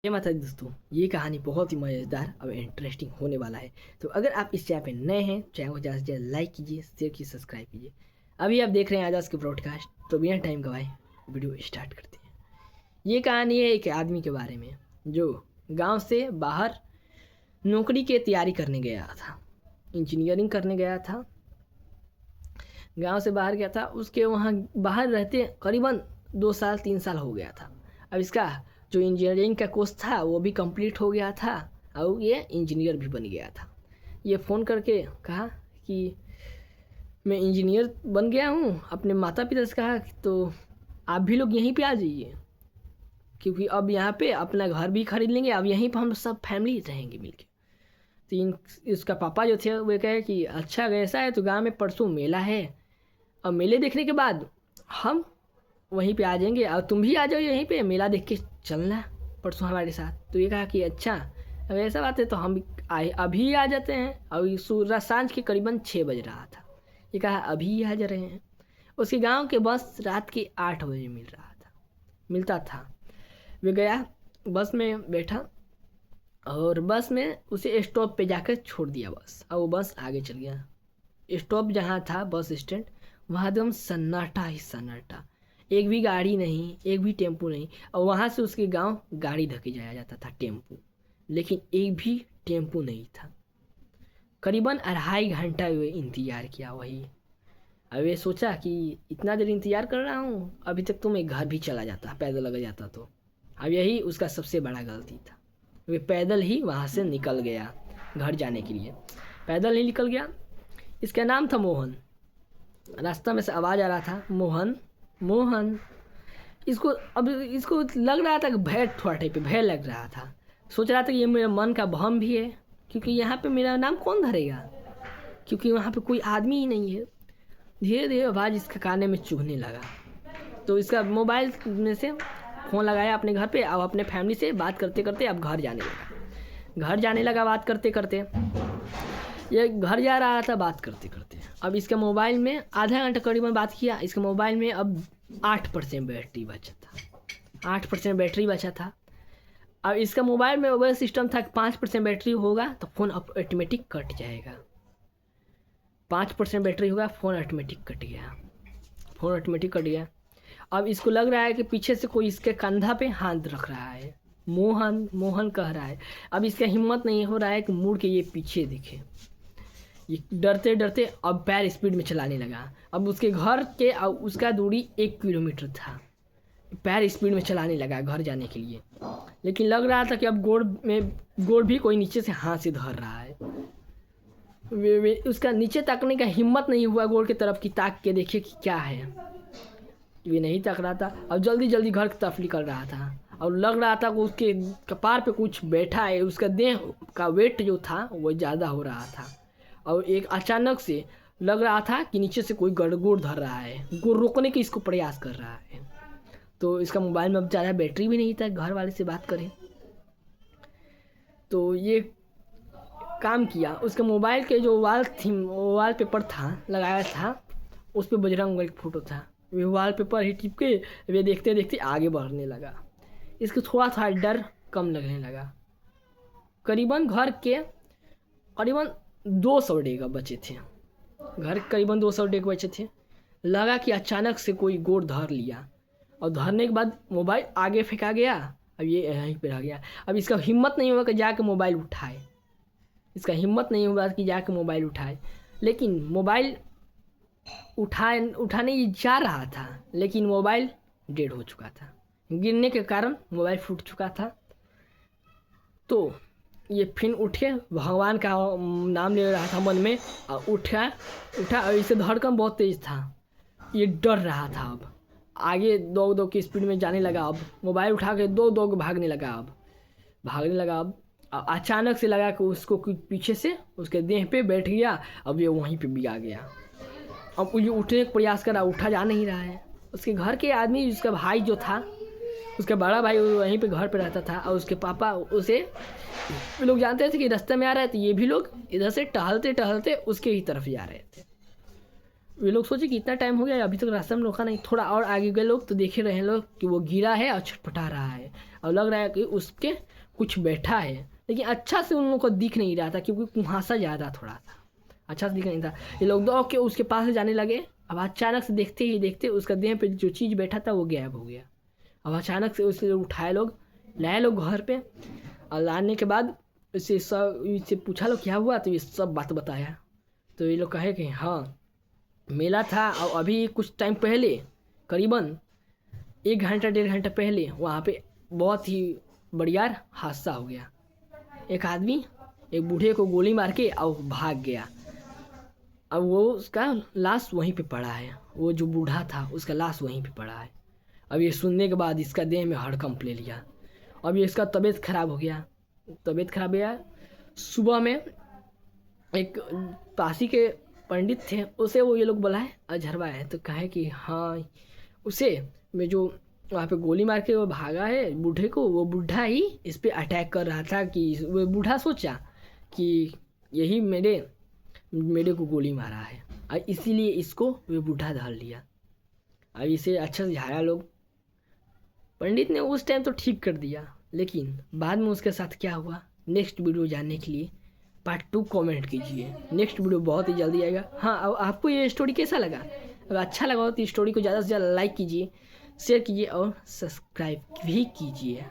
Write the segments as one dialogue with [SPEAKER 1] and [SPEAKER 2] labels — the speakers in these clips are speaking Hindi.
[SPEAKER 1] जय माता दी दोस्तों, ये कहानी बहुत ही मज़ेदार और इंटरेस्टिंग होने वाला है। तो अगर आप इस चैनल पे नए हैं, चैनल को ज़्यादा से ज़्यादा लाइक कीजिए, शेयर कीजिए, सब्सक्राइब कीजिए। अभी आप देख रहे हैं आजाद के ब्रॉडकास्ट। तो बिना टाइम गवाए वीडियो स्टार्ट करते हैं। ये कहानी है एक आदमी के बारे में जो गाँव से बाहर नौकरी की तैयारी करने गया था, इंजीनियरिंग करने गया था। गाँव से बाहर गया था, उसके वहाँ बाहर रहते करीबन 2 साल 3 साल हो गया था। अब इसका जो इंजीनियरिंग का कोर्स था वो भी कंप्लीट हो गया था और ये इंजीनियर भी बन गया था। ये फ़ोन करके कहा कि मैं इंजीनियर बन गया हूँ। अपने माता पिता से कहा तो आप भी लोग यहीं पे आ जाइए, क्योंकि अब यहाँ पे अपना घर भी खरीद लेंगे, अब यहीं पर हम सब फैमिली रहेंगे मिलके। तो इसका पापा जो थे वो कहे कि अच्छा ऐसा है तो गाँव में परसों मेला है, और मेले देखने के बाद हम वहीं पे आ जाएंगे और तुम भी आ जाओ यहीं पे मेला देख के चलना परसों हमारे साथ। तो ये कहा कि अच्छा अब ऐसा बात है तो हम अभी आ जाते हैं। और सूरज सांझ के करीबन 6 बज रहा था। ये कहा अभी आ जा रहे हैं। उसके गांव के बस रात के 8 बजे मिलता था। वे गया, बस में बैठा और बस में उसे स्टॉप पे जाकर छोड़ दिया बस, और वो बस आगे चल गया। स्टॉप जहाँ था बस स्टैंड, वहाँ एकदम सन्नाटा ही सन्नाटा, एक भी गाड़ी नहीं, एक भी टेम्पो नहीं। और वहाँ से उसके गांव गाड़ी धके जाया जाता था, टेम्पो, लेकिन एक भी टेम्पो नहीं था। करीबन 2.5 घंटा वे इंतज़ार किया वही। अब वे सोचा कि इतना देर इंतज़ार कर रहा हूँ, अभी तक तो मैं घर भी चला जाता, पैदल लग जाता। तो अब यही उसका सबसे बड़ा गलती था। वे पैदल ही वहाँ से निकल गया घर जाने के लिए, पैदल ही निकल गया। इसका नाम था मोहन। रास्ता में से आवाज़ आ रहा था, मोहन मोहन। इसको लग रहा था कि भय, थोड़ा टाइप पे भय लग रहा था। सोच रहा था कि ये मेरे मन का भ्रम भी है, क्योंकि यहाँ पे मेरा नाम कौन धरेगा, क्योंकि वहाँ पे कोई आदमी ही नहीं है। धीरे धीरे आवाज़ इसके काने में चुभने लगा। तो इसका मोबाइल में से फ़ोन लगाया अपने घर पे, अब अपने फैमिली से बात करते करते अब घर जाने लगा बात करते करते। ये घर जा रहा था बात करते करते। अब इसके मोबाइल में आधा घंटा करीबन बात किया। इसके मोबाइल में अब 8% बैटरी बचा था, 8% बैटरी बचा था। अब इसका मोबाइल में वह सिस्टम था कि 5% बैटरी होगा तो फ़ोन ऑटोमेटिक कट जाएगा। 5% बैटरी होगा, फ़ोन ऑटोमेटिक कट गया। अब इसको लग रहा है कि पीछे से कोई इसके कंधा पे हाथ रख रहा है, मोहन मोहन कह रहा है। अब इसका हिम्मत नहीं हो रहा है कि मुड़ के ये पीछे देखे। ये डरते डरते अब पैर स्पीड में चलाने लगा। अब उसके घर के उसका दूरी 1 किलोमीटर था। पैर स्पीड में चलाने लगा घर जाने के लिए, लेकिन लग रहा था कि अब गोड़ भी कोई नीचे से हाथ से धर रहा है। उसका नीचे ताकने का हिम्मत नहीं हुआ, गोड़ की तरफ की ताक के देखे कि क्या है। वे नहीं ताक रहा था। अब जल्दी जल्दी घर की तरफ निकल रहा था, और लग रहा था कि उसके कपार पे कुछ बैठा है। उसका देह का वेट जो था वो ज़्यादा हो रहा था, और एक अचानक से लग रहा था कि नीचे से कोई गड़गोड़ धर रहा है, गोड़ रोकने की इसको प्रयास कर रहा है। तो इसका मोबाइल में अब ज़्यादा बैटरी भी नहीं था, घर वाले से बात करें तो ये काम किया। उसके मोबाइल के जो वाल पेपर था लगाया था, उस पर बजरंग का फोटो था। वे वाल पेपर ही टिपके वे देखते देखते आगे बढ़ने लगा। इसको थोड़ा थोड़ा डर कम लगने लगा। करीबन घर के करीबन 200 डेग बचे थे, घर करीबन 200 डेग बचे थे। लगा कि अचानक से कोई गोड़ धर लिया, और धरने के बाद मोबाइल आगे फेंका गया। अब ये यहीं पे रह गया। अब इसका हिम्मत नहीं हुआ कि जाके मोबाइल उठाए, लेकिन मोबाइल उठाने ही जा रहा था, लेकिन मोबाइल डेड हो चुका था। गिरने के कारण मोबाइल फूट चुका था। तो ये फिर उठे, भगवान का नाम ले रहा था मन में, और उठा और इसे धड़कन बहुत तेज था। ये डर रहा था। अब आगे दो की स्पीड में जाने लगा। अब मोबाइल उठा के दो भागने लगा। अब अचानक से लगा कि उसको पीछे से उसके देह पे बैठ गया। अब ये वहीं पे भी आ गया। अब ये उठने का प्रयास करा, उठा जा नहीं रहा है। उसके घर के आदमी, उसका भाई जो था, उसका बड़ा भाई वहीं पे घर पे रहता था, और उसके पापा उसे, वे लोग जानते थे कि रास्ते में आ रहा है, तो ये भी लोग इधर से टहलते टहलते उसके ही तरफ जा रहे थे। वे लोग सोचे कि इतना टाइम हो गया अभी तक रास्ते में रोका नहीं। थोड़ा और आगे गए लोग तो देखे रहे लोग कि वो गिरा है और छटपटा रहा है, और लग रहा है कि उसके कुछ बैठा है, लेकिन अच्छा से उन लोगों को दिख नहीं रहा था क्योंकि कुहासा ज़्यादा थोड़ा सा, अच्छा से दिख नहीं था। ये लोग दौड़ के उसके पास जाने लगे। अब अचानक से देखते ही देखते उसका देह पे जो चीज़ बैठा था वो गायब हो गया। अब अचानक से उसे उठाए लोग, लाए लोग घर पे, और लाने के बाद इससे पूछा लो क्या हुआ, तो ये सब बात बताया। तो ये लोग कहे कि हाँ मेला था और अभी कुछ टाइम पहले, करीबन 1 घंटा 1.5 घंटा पहले वहाँ पे बहुत ही बढ़िया हादसा हो गया। एक आदमी एक बूढ़े को गोली मार के और भाग गया। अब वो उसका लाश वहीं पे पड़ा है, वो जो बूढ़ा था उसका लाश वहीं पे पड़ा है। अब ये सुनने के बाद इसका देह में हड़कंप ले लिया। अब ये इसका तबीयत खराब हो गया। तबीयत खराब गया। सुबह में एक पासी के पंडित थे, उसे वो ये लोग बुलाए और झरवाए, तो कहे कि हाँ उसे मैं जो वहाँ पे गोली मार के वो भागा है बूढ़े को, वो बूढ़ा ही इस पे अटैक कर रहा था। कि वो बूढ़ा सोचा कि यही मेरे मेरे को गोली मारा है और इसीलिए इसको वो बूढ़ा धर लिया। अब इसे अच्छा से झाड़ा लोग। पंडित ने उस टाइम तो ठीक कर दिया, लेकिन बाद में उसके साथ क्या हुआ नेक्स्ट वीडियो जानने के लिए पार्ट 2 कमेंट कीजिए। नेक्स्ट वीडियो बहुत ही जल्दी आएगा। हाँ, अब आपको ये स्टोरी कैसा लगा? अगर अच्छा लगा हो तो स्टोरी को ज़्यादा से ज़्यादा लाइक कीजिए, शेयर कीजिए और सब्सक्राइब भी कीजिए,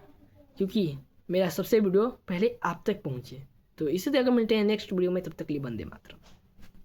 [SPEAKER 1] क्योंकि मेरा सबसे वीडियो पहले आप तक पहुँचे। तो इसी तरह मिलते हैं नेक्स्ट वीडियो में, तब तक के लिए वंदे मातरम।